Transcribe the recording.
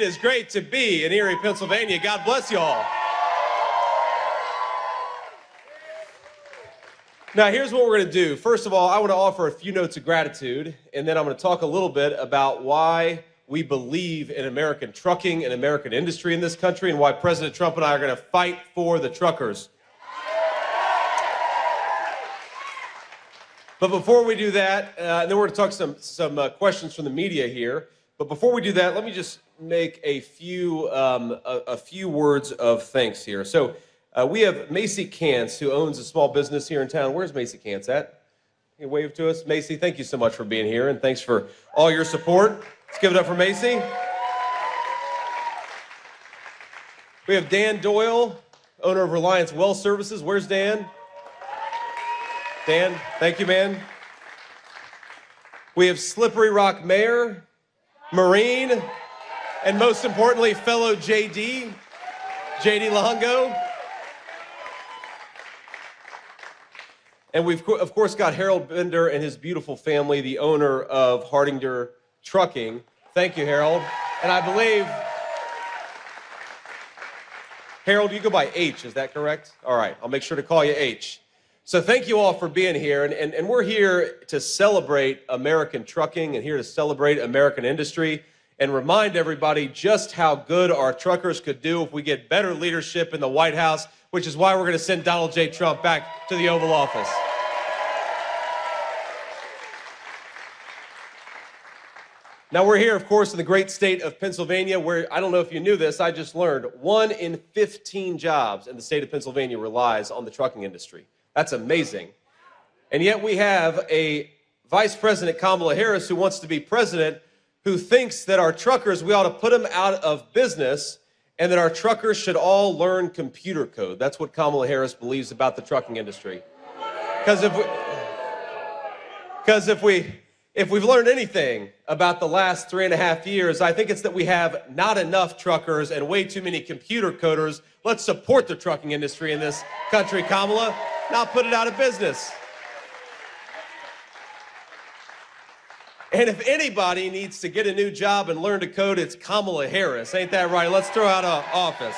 It is great to be in Erie, Pennsylvania. God bless you all. Now, here's what we're going to do. First of all, I want to offer a few notes of gratitude, and then I'm going to talk a little bit about why we believe in American trucking and American industry in this country, and why President Trump and I are going to fight for the truckers. But before we do that, and then we're going to talk some questions from the media here. But before we do that, let me just make a few words of thanks here. So we have Macy Kantz, who owns a small business here in town. Where's Macy Kantz at? Can you wave to us? Macy, thank you so much for being here, and thanks for all your support. Let's give it up for Macy. We have Dan Doyle, owner of Reliance Well Services. Where's Dan? Dan, thank you, man. We have Slippery Rock Mayor, Marine, and most importantly, fellow JD Luongo. And we've, of course, got Harold Bender and his beautiful family, the owner of Hardinger Trucking. Thank you, Harold. And I believe, Harold, you go by H, is that correct? All right, I'll make sure to call you H. So thank you all for being here, and we're here to celebrate American trucking and here to celebrate American industry and remind everybody just how good our truckers could do if we get better leadership in the White House, which is why we're going to send Donald J. Trump back to the Oval Office. Now, we're here, of course, in the great state of Pennsylvania, where, I don't know if you knew this, I just learned, 1 in 15 jobs in the state of Pennsylvania relies on the trucking industry. That's amazing. And yet we have a Vice President, Kamala Harris, who wants to be president, who thinks that our truckers, we ought to put them out of business, and that our truckers should all learn computer code. That's what Kamala Harris believes about the trucking industry. Because if we've learned anything about the last 3.5 years, I think it's that we have not enough truckers and way too many computer coders. Let's support the trucking industry in this country, Kamala, not put it out of business. And if anybody needs to get a new job and learn to code, it's Kamala Harris. Ain't that right? Let's throw out an office.